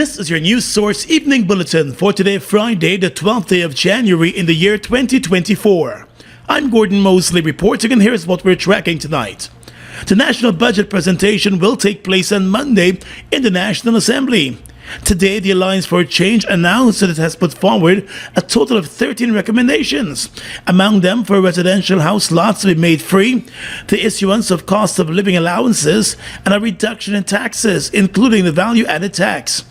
This is your news source evening bulletin for today, Friday, the 12th day of January in the year 2024. I'm Gordon Mosley reporting, and here's what we're tracking tonight. The national budget presentation will take place on Monday in the National Assembly. Today, the Alliance for Change announced that it has put forward a total of 13 recommendations, among them for residential house lots to be made free, the issuance of cost of living allowances, and a reduction in taxes, including the value-added tax.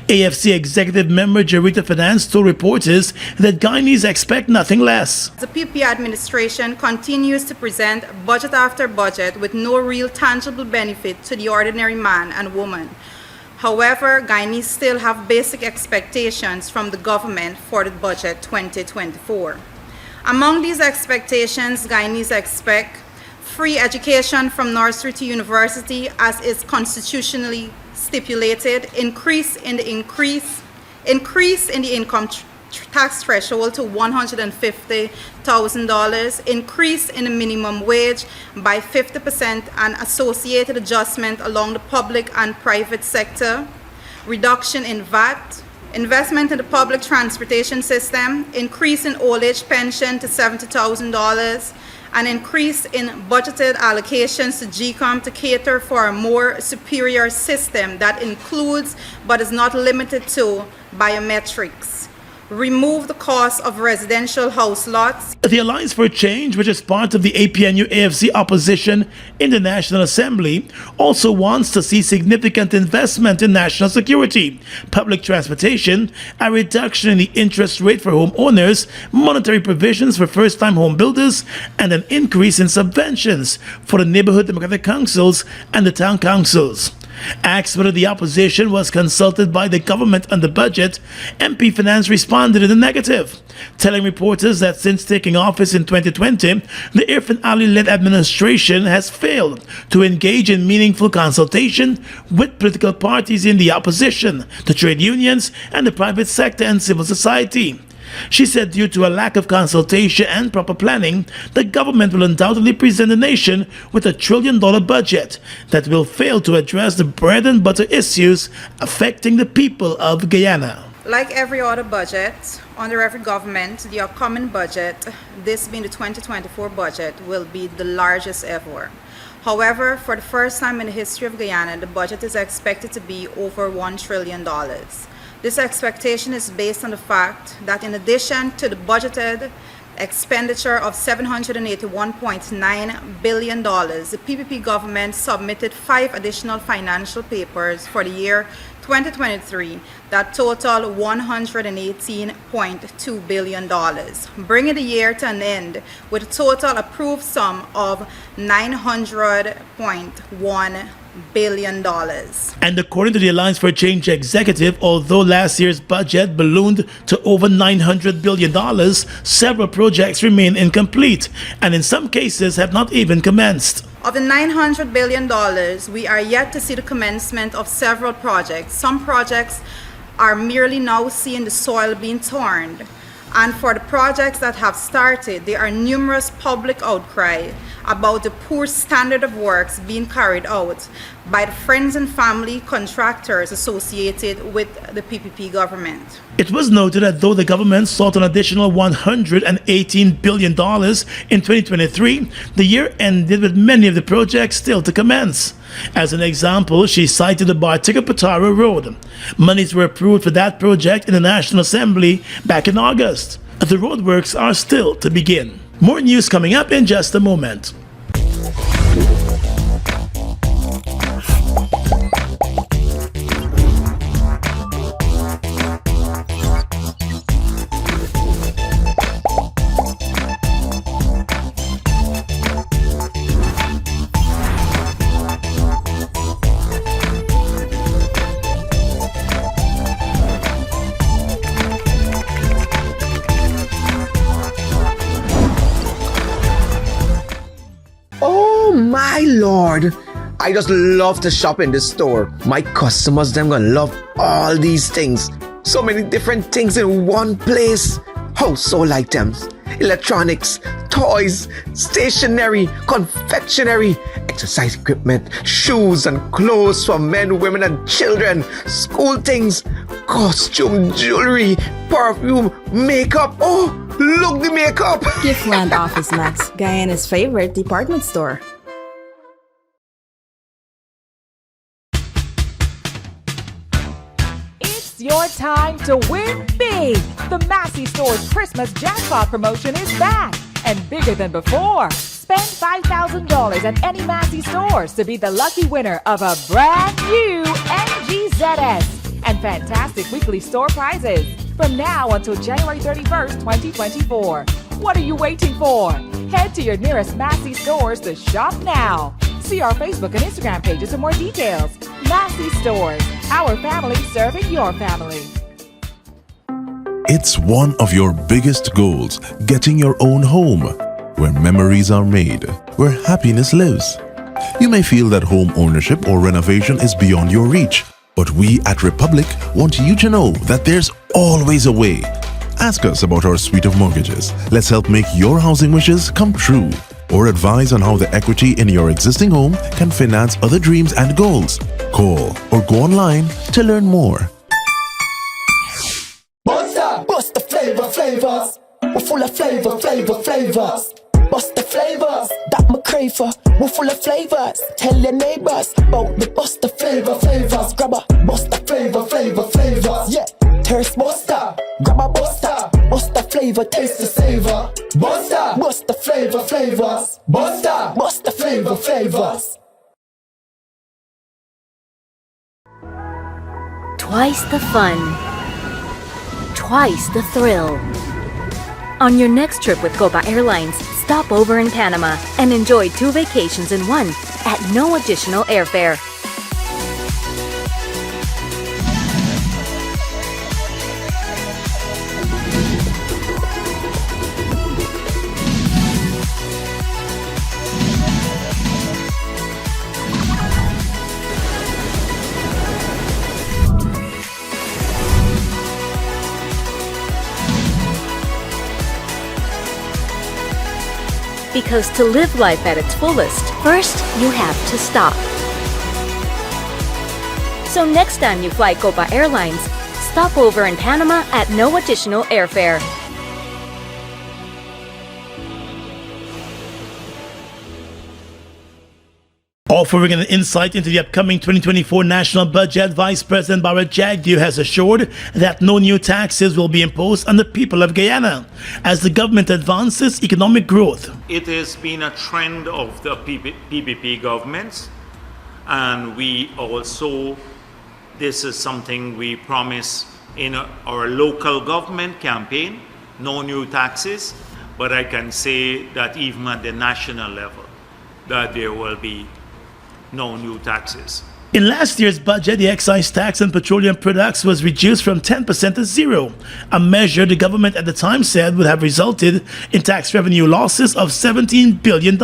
AFC Executive Member Jarita Finance told reporters that Guyanese expect nothing less. The PP administration continues to present budget after budget with no real tangible benefit to the ordinary man and woman. However, Guyanese still have basic expectations from the government for the budget 2024. Among these expectations, Guyanese expect free education from nursery to university as is constitutionally stipulated, increase in the income tax threshold to $150,000, increase in the minimum wage by 50% and associated adjustment along the public and private sector, reduction in VAT, investment in the public transportation system, increase in old age pension to $70,000, an increase in budgeted allocations to GCOM to cater for a more superior system that includes but is not limited to biometrics. Remove the cost of residential house lots. The Alliance for Change, which is part of the APNU-AFC opposition in the National Assembly, also wants to see significant investment in national security, public transportation, a reduction in the interest rate for homeowners, monetary provisions for first-time home builders, and an increase in subventions for the neighborhood democratic councils and the town councils. Asked whether the opposition was consulted by the government on the budget, MP Finance responded in the negative, telling reporters that since taking office in 2020, the Irfan Ali-led administration has failed to engage in meaningful consultation with political parties in the opposition, the trade unions, and the private sector and civil society. She said due to a lack of consultation and proper planning, the government will undoubtedly present the nation with a $1 trillion budget that will fail to address the bread and butter issues affecting the people of Guyana. Like every other budget, under every government, the upcoming budget, this being the 2024 budget, will be the largest ever. However, for the first time in the history of Guyana, the budget is expected to be over $1 trillion. This expectation is based on the fact that in addition to the budgeted expenditure of $781.9 billion, the PPP government submitted 5 additional financial papers for the year 2023 that total $118.2 billion, bringing the year to an end with a total approved sum of $900.1 billion. And according to the Alliance for Change executive, although last year's budget ballooned to over $900 billion, several projects remain incomplete and in some cases have not even commenced. Of the $900 billion, we are yet to see the commencement of several projects. Some projects are merely now seeing the soil being turned. And for the projects that have started, there are numerous public outcry about the poor standard of works being carried out by the friends and family contractors associated with the PPP government. It was noted that though the government sought an additional $118 billion in 2023, the year ended with many of the projects still to commence. As an example, she cited the Bartiga-Patara Road. Monies were approved for that project in the National Assembly back in August. The roadworks are still to begin. More news coming up in just a moment. Oh my lord, I just love to shop in this store. My customers, them gonna love all these things. So many different things in one place. How so like them? electronics, toys, stationery, confectionery, exercise equipment, shoes and clothes for men, women, and children, school things, costume, jewelry, perfume, makeup. Oh, look, the makeup! Giftland Office Max, Guyana's favorite department store. It's your time to win big. The Massey Stores Christmas Jackpot promotion is back and bigger than before. Spend $5,000 at any Massey Stores to be the lucky winner of a brand new MGZS and fantastic weekly store prizes from now until January 31st, 2024. What are you waiting for? Head to your nearest Massey Stores to shop now. See our Facebook and Instagram pages for more details. Massey Stores, our family serving your family. It's one of your biggest goals, getting your own home, where memories are made, where happiness lives. You may feel that home ownership or renovation is beyond your reach, but we at Republic want you to know that there's always a way. Ask us about our suite of mortgages. Let's help make your housing wishes come true. Or advise on how the equity in your existing home can finance other dreams and goals. Call or go online to learn more. Bust the flavors. We're full of flavors. Bust the flavors that me crave for. We're full of flavors. Tell your neighbors about the bust the flavors. Grab a bust the flavors. Yeah, thirst buster. Grab a buster. Bust the flavor, taste the savor. Bust the flavors. Bust the flavors. Twice the fun. Twice the thrill. On your next trip with Copa Airlines, stop over in Panama and enjoy 2 vacations in one at no additional airfare. Because to live life at its fullest, first you have to stop. So next time you fly Copa Airlines, stop over in Panama at no additional airfare. Offering an insight into the upcoming 2024 national budget, Vice President Barrett Jagdeo has assured that no new taxes will be imposed on the people of Guyana as the government advances economic growth. It has been a trend of the PPP governments, and we also, this is something we promise in our local government campaign, no new taxes, but I can say that even at the national level, that there will be no new taxes. In last year's budget, the excise tax on petroleum products was reduced from 10% to 0%, a measure the government at the time said would have resulted in tax revenue losses of $17 billion.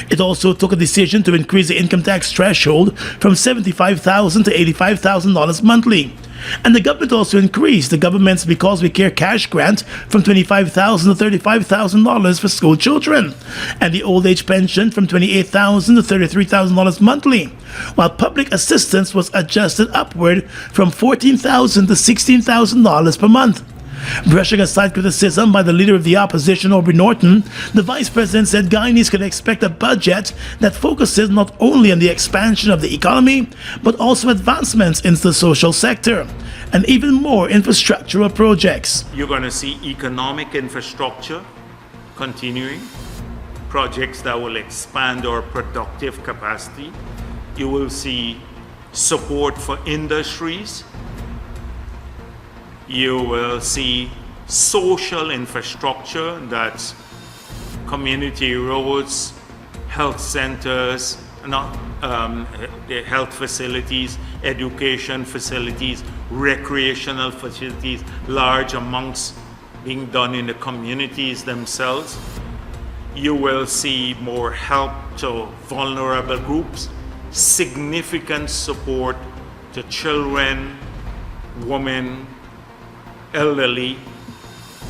It also took a decision to increase the income tax threshold from $75,000 to $85,000 monthly. And the government also increased the government's Because We Care cash grant from $25,000 to $35,000 for school children, and the old age pension from $28,000 to $33,000 monthly, while public assistance was adjusted upward from $14,000 to $16,000 per month. Brushing aside criticism by the leader of the opposition, Aubrey Norton, the vice president said Guyanese can expect a budget that focuses not only on the expansion of the economy, but also advancements in the social sector and even more infrastructural projects. You're going to see economic infrastructure continuing, projects that will expand our productive capacity. You will see support for industries. You will see social infrastructure, that's community roads, health centers, the health facilities, education facilities, recreational facilities, large amounts being done in the communities themselves. You will see more help to vulnerable groups, significant support to children, women, elderly,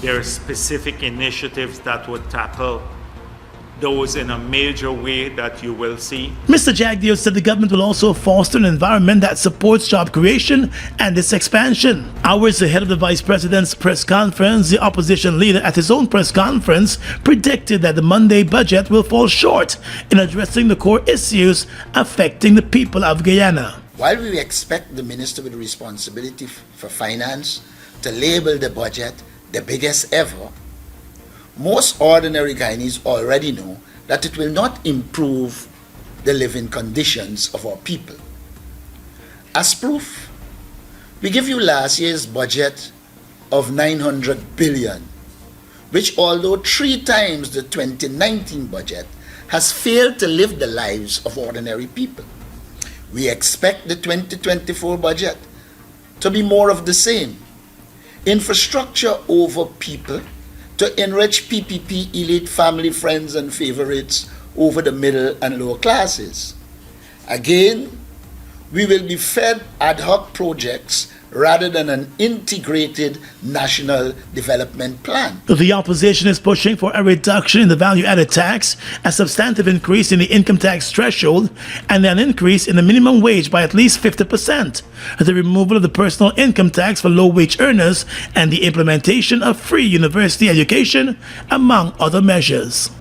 There are specific initiatives that would tackle those in a major way that you will see. Mr. Jagdeo said the government will also foster an environment that supports job creation and its expansion. Hours ahead of the Vice President's press conference, the opposition leader at his own press conference predicted that the Monday budget will fall short in addressing the core issues affecting the people of Guyana. While we expect the minister with responsibility for finance to label the budget the biggest ever, most ordinary Guyanese already know that it will not improve the living conditions of our people. As proof, we give you last year's budget of 900 billion, which although 3 times the 2019 budget, has failed to live the lives of ordinary people. We expect the 2024 budget to be more of the same. Infrastructure over people, to enrich PPP elite family, friends and favorites over the middle and lower classes. Again, we will be fed ad hoc projects rather than an integrated national development plan. The opposition is pushing for a reduction in the value-added tax, a substantive increase in the income tax threshold, and an increase in the minimum wage by at least 50%, the removal of the personal income tax for low-wage earners, and the implementation of free university education, among other measures.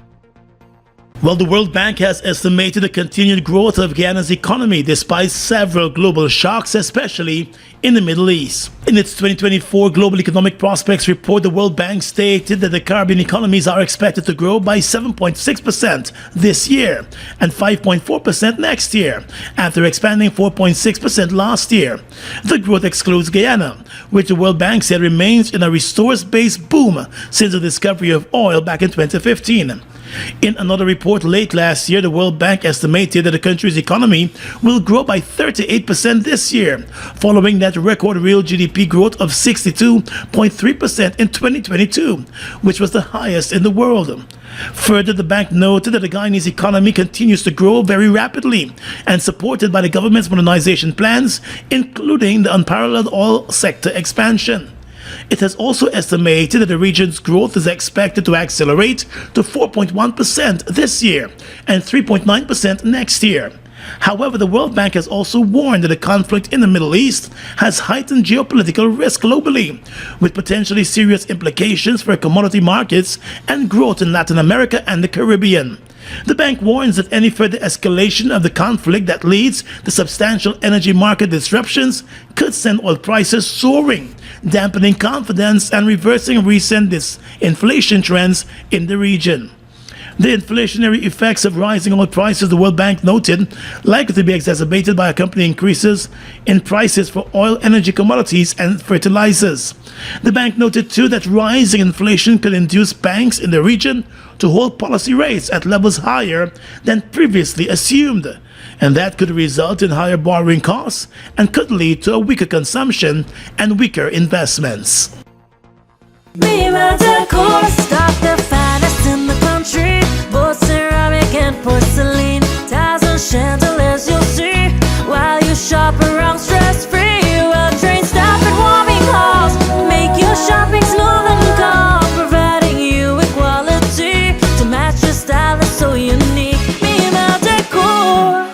Well, the World Bank has estimated the continued growth of Guyana's economy despite several global shocks, especially in the Middle East. In its 2024 Global Economic Prospects Report, the World Bank stated that the Caribbean economies are expected to grow by 7.6% this year and 5.4% next year, after expanding 4.6% last year. The growth excludes Guyana, which the World Bank said remains in a resource-based boom since the discovery of oil back in 2015. In another report late last year, the World Bank estimated that the country's economy will grow by 38% this year, following that record real GDP growth of 62.3% in 2022, which was the highest in the world. Further, the bank noted that the Guyanese economy continues to grow very rapidly and supported by the government's modernization plans, including the unparalleled oil sector expansion. It has also estimated that the region's growth is expected to accelerate to 4.1% this year and 3.9% next year. However, the World Bank has also warned that the conflict in the Middle East has heightened geopolitical risk globally, with potentially serious implications for commodity markets and growth in Latin America and the Caribbean. The bank warns that any further escalation of the conflict that leads to substantial energy market disruptions could send oil prices soaring, dampening confidence and reversing recent disinflation trends in the region. The inflationary effects of rising oil prices, the World Bank noted, likely to be exacerbated by accompanying increases in prices for oil, energy commodities, and fertilizers. The bank noted too that rising inflation could induce banks in the region to hold policy rates at levels higher than previously assumed, and that could result in higher borrowing costs and could lead to a weaker consumption and weaker investments. Stop the finest in the country, both ceramic and porcelain, ties and chandeliers you'll see while you shop around stress-free. Well, train stop at warming halls, make your shopping smooth and calm, providing you with quality to match your style that's so unique. Mima Decor.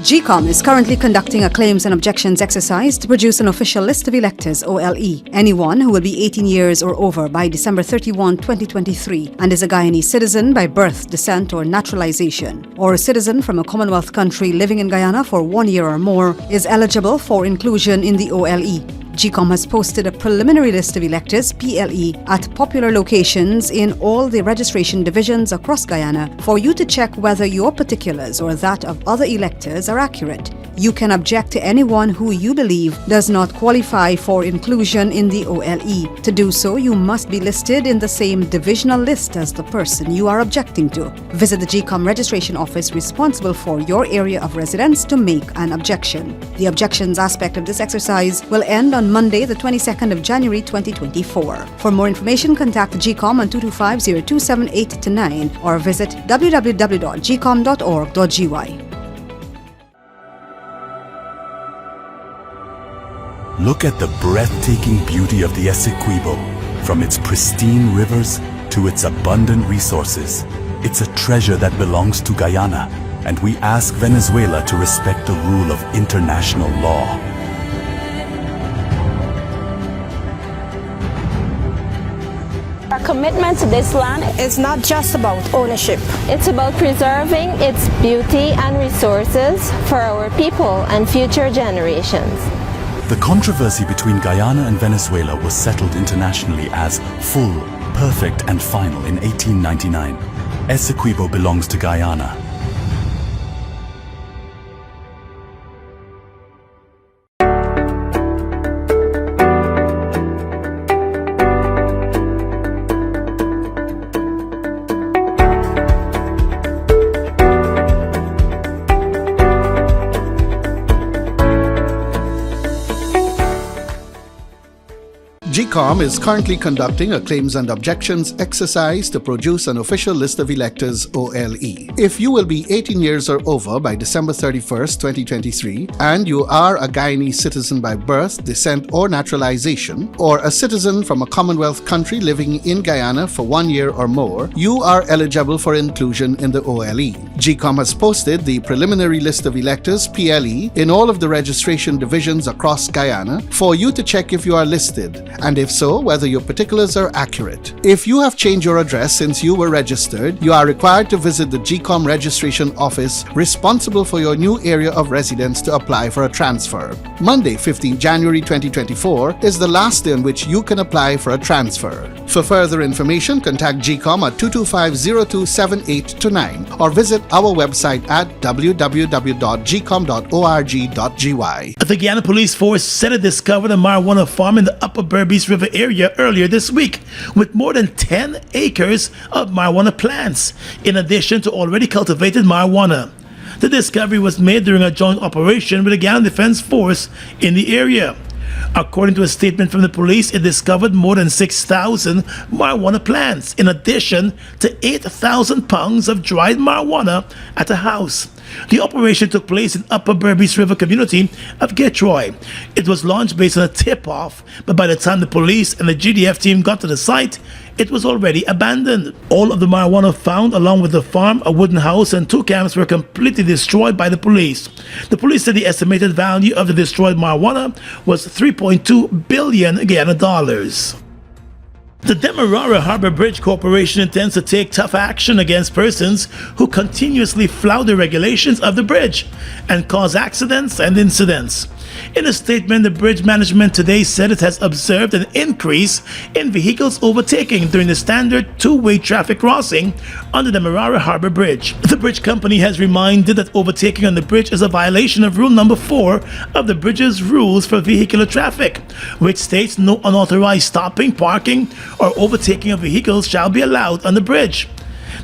GCOM is currently conducting a claims and objections exercise to produce an official list of electors, OLE. Anyone who will be 18 years or over by December 31, 2023 and is a Guyanese citizen by birth, descent or naturalization, or a citizen from a Commonwealth country living in Guyana for 1 year or more is eligible for inclusion in the OLE. GCOM has posted a preliminary list of electors, PLE, at popular locations in all the registration divisions across Guyana for you to check whether your particulars or that of other electors are accurate. You can object to anyone who you believe does not qualify for inclusion in the OLE. To do so, you must be listed in the same divisional list as the person you are objecting to. Visit the GCOM registration office responsible for your area of residence to make an objection. The objections aspect of this exercise will end on Monday, the 22nd of January 2024. For more information, contact the GCOM on 225-0278-9 or visit www.gcom.org.gy. Look at the breathtaking beauty of the Essequibo. From its pristine rivers to its abundant resources, it's a treasure that belongs to Guyana, and we ask Venezuela to respect the rule of international law. Our commitment to this land is not just about ownership. It's about preserving its beauty and resources for our people and future generations. The controversy between Guyana and Venezuela was settled internationally as full, perfect and final in 1899. Essequibo belongs to Guyana. GCOM is currently conducting a claims and objections exercise to produce an official list of electors, OLE. If you will be 18 years or over by December 31st, 2023, and you are a Guyanese citizen by birth, descent or naturalization, or a citizen from a Commonwealth country living in Guyana for 1 year or more, you are eligible for inclusion in the OLE. GCOM has posted the preliminary list of electors, PLE, in all of the registration divisions across Guyana for you to check if you are listed, and if so, whether your particulars are accurate. If you have changed your address since you were registered, you are required to visit the GCOM registration office responsible for your new area of residence to apply for a transfer. Monday, 15 January 2024 is the last day on which you can apply for a transfer. For further information, contact GCOM at 225-0278-9 or visit our website at www.gcom.org.gy. The Guyana Police Force said it discovered a marijuana farm in the Upper Berbice River area earlier this week with more than 10 acres of marijuana plants, in addition to already cultivated marijuana. The discovery was made during a joint operation with the Guyana Defense Force in the area. According to a statement from the police, it discovered more than 6,000 marijuana plants, in addition to 8,000 pounds of dried marijuana at a house. The operation took place in Upper Berbice River community of Getroy. It was launched based on a tip-off, but by the time the police and the GDF team got to the site, it was already abandoned. All of the marijuana found, along with the farm, a wooden house, and 2 camps were completely destroyed by the police. The police said the estimated value of the destroyed marijuana was $3.2 billion Guyana dollars. The Demerara Harbor Bridge Corporation intends to take tough action against persons who continuously flout the regulations of the bridge and cause accidents and incidents. In a statement, the bridge management today said it has observed an increase in vehicles overtaking during the standard 2-way traffic crossing on the Demerara Harbor Bridge. The bridge company has reminded that overtaking on the bridge is a violation of rule number 4 of the bridge's rules for vehicular traffic, which states no unauthorized stopping, parking, or overtaking of vehicles shall be allowed on the bridge.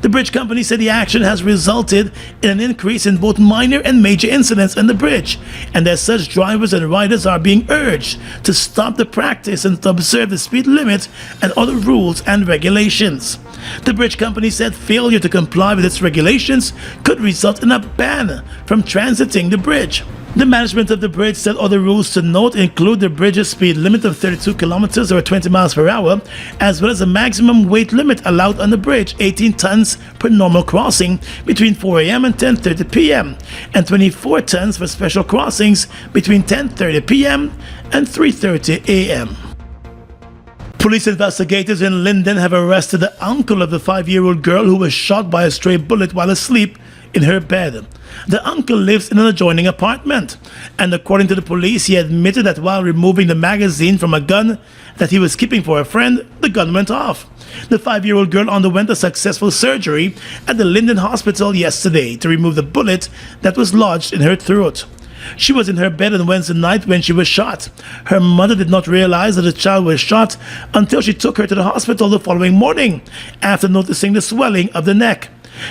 The bridge company said the action has resulted in an increase in both minor and major incidents on the bridge, and as such, drivers and riders are being urged to stop the practice and to observe the speed limit and other rules and regulations. The bridge company said failure to comply with its regulations could result in a ban from transiting the bridge. The management of the bridge said other rules to note include the bridge's speed limit of 32 kilometers or 20 miles per hour, as well as a maximum weight limit allowed on the bridge, 18 tons per normal crossing between 4 a.m. and 10:30 p.m., and 24 tons for special crossings between 10:30 p.m. and 3:30 a.m. Police investigators in Linden have arrested the uncle of the 5-year-old girl who was shot by a stray bullet while asleep in her bed. The uncle lives in an adjoining apartment, and according to the police, he admitted that while removing the magazine from a gun that he was keeping for a friend, the gun went off. The 5-year-old girl underwent a successful surgery at the Linden Hospital yesterday to remove the bullet that was lodged in her throat. She was in her bed on Wednesday night when she was shot. Her mother did not realize that the child was shot until she took her to the hospital the following morning after noticing the swelling of the neck.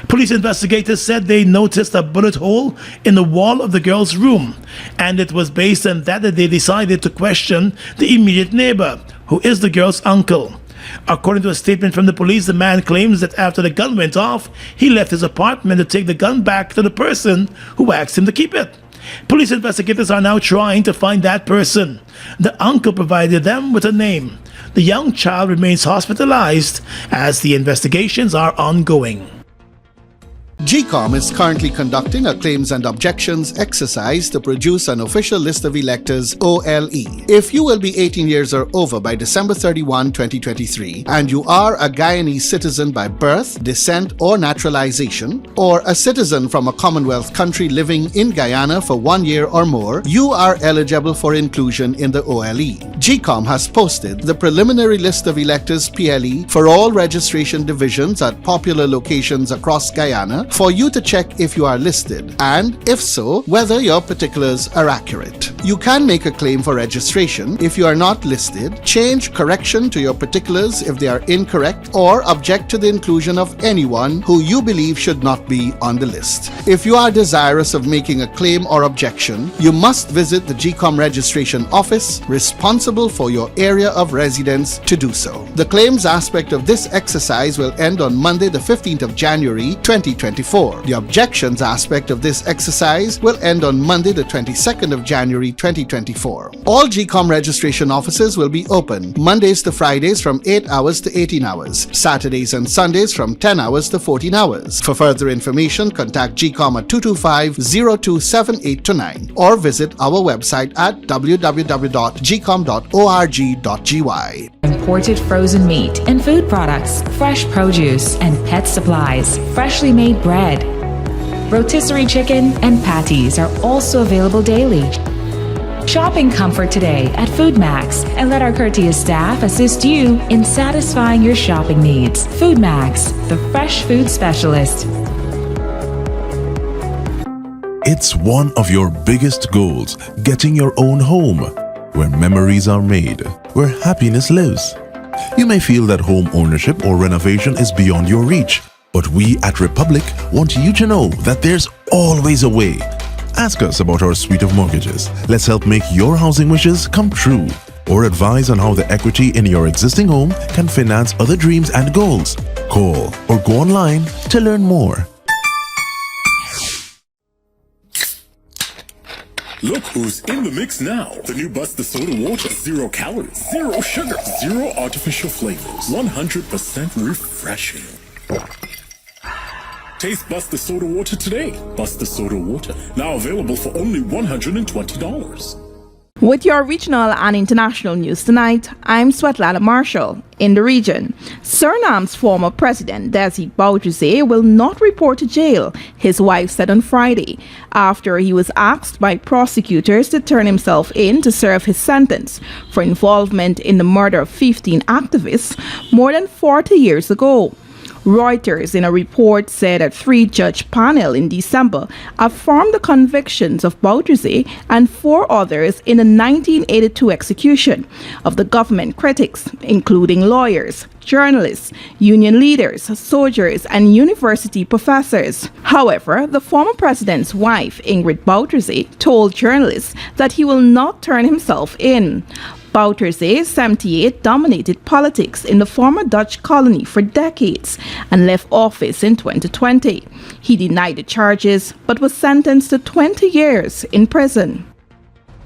Police investigators said they noticed a bullet hole in the wall of the girl's room, and it was based on that they decided to question the immediate neighbor, who is the girl's uncle. According to a statement from the police, the man claims that after the gun went off, he left his apartment to take the gun back to the person who asked him to keep it. Police investigators are now trying to find that person. The uncle provided them with a name. The young child remains hospitalized as the investigations are ongoing. GCOM is currently conducting a claims and objections exercise to produce an official list of electors, OLE. If you will be 18 years or over by December 31, 2023, and you are a Guyanese citizen by birth, descent, or naturalization, or a citizen from a Commonwealth country living in Guyana for 1 year or more, you are eligible for inclusion in the OLE. GCOM has posted the preliminary list of electors PLE for all registration divisions at popular locations across Guyana for you to check if you are listed, and if so, whether your particulars are accurate. You can make a claim for registration if you are not listed, change correction to your particulars if they are incorrect, or object to the inclusion of anyone who you believe should not be on the list. If you are desirous of making a claim or objection, you must visit the GCOM registration office responsible for your area of residence to do so. The claims aspect of this exercise will end on Monday the 15th of January 2024. The objections aspect of this exercise will end on Monday the 22nd of January 2024. All GCOM registration offices will be open Mondays to Fridays from 8 hours to 18 hours, Saturdays and Sundays from 10 hours to 14 hours. For further information, contact GCOM at 225-027-829 or visit our website at www.gcom.org.gy. Imported frozen meat and food products, fresh produce and pet supplies, freshly made bread. Rotisserie chicken and patties are also available daily. Shop in comfort today at FoodMax and let our courteous staff assist you in satisfying your shopping needs. FoodMax, the fresh food specialist. It's one of your biggest goals, getting your own home, where memories are made, where happiness lives. You may feel that home ownership or renovation is beyond your reach, but we at Republic want you to know that there's always a way. Ask us about our suite of mortgages. Let's help make your housing wishes come true, or advise on how the equity in your existing home can finance other dreams and goals. Call or go online to learn more. Look who's in the mix now. The new Buster Soda Water. 0 calories, 0 sugar, 0 artificial flavors. 100% refreshing. Taste Buster Soda Water today. Buster Soda Water. Now available for only $120. With your regional and international news tonight, I'm Swetlana Marshall. In the region, Surinam's former president, Desi Bouterse, will not report to jail, his wife said on Friday, after he was asked by prosecutors to turn himself in to serve his sentence for involvement in the murder of 15 activists more than 40 years ago. Reuters, in a report, said a 3-judge panel in December affirmed the convictions of Bouterse and 4 others in the 1982 execution of the government critics, including lawyers, journalists, union leaders, soldiers, and university professors. However, the former president's wife, Ingrid Bouterse, told journalists that he will not turn himself in. Bouterse, 78, dominated politics in the former Dutch colony for decades and left office in 2020. He denied the charges but was sentenced to 20 years in prison.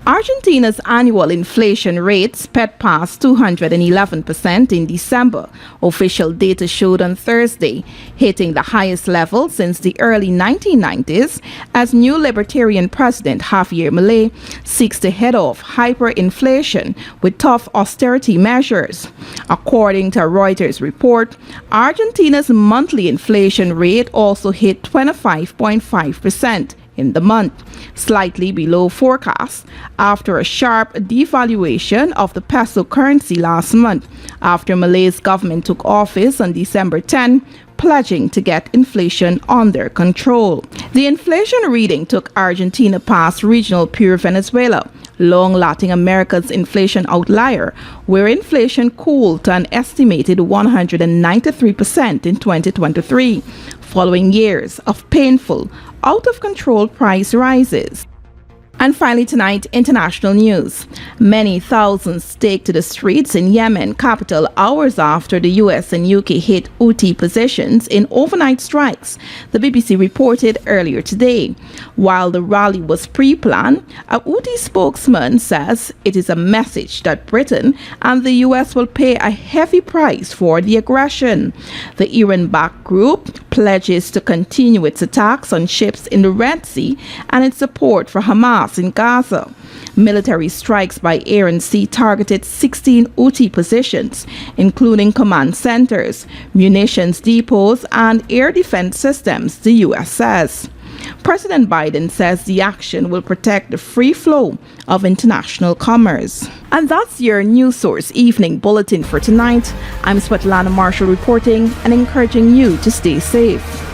Argentina's annual inflation rate sped past 211% in December, official data showed on Thursday, hitting the highest level since the early 1990s as new Libertarian President Javier Milei seeks to head off hyperinflation with tough austerity measures. According to a Reuters report, Argentina's monthly inflation rate also hit 25.5%. in the month, slightly below forecast after a sharp devaluation of the peso currency last month after Malay's government took office on December 10, pledging to get inflation under control. The inflation reading took Argentina past regional peer Venezuela, long Latin America's inflation outlier, where inflation cooled to an estimated 193% in 2023, following years of painful, out-of-control price rises. And finally tonight, international news. Many thousands take to the streets in Yemen capital hours after the US and UK hit Houthi positions in overnight strikes, the BBC reported earlier today. While the rally was pre-planned, a Houthi spokesman says it is a message that Britain and the US will pay a heavy price for the aggression. The Iran-backed group pledges to continue its attacks on ships in the Red Sea and its support for Hamas in Gaza. Military strikes by air and sea targeted 16 Houthi positions, including command centers, munitions depots, and air defense systems, the U.S. says. President Biden says the action will protect the free flow of international commerce. And that's your News Source Evening Bulletin for tonight. I'm Svetlana Marshall reporting and encouraging you to stay safe.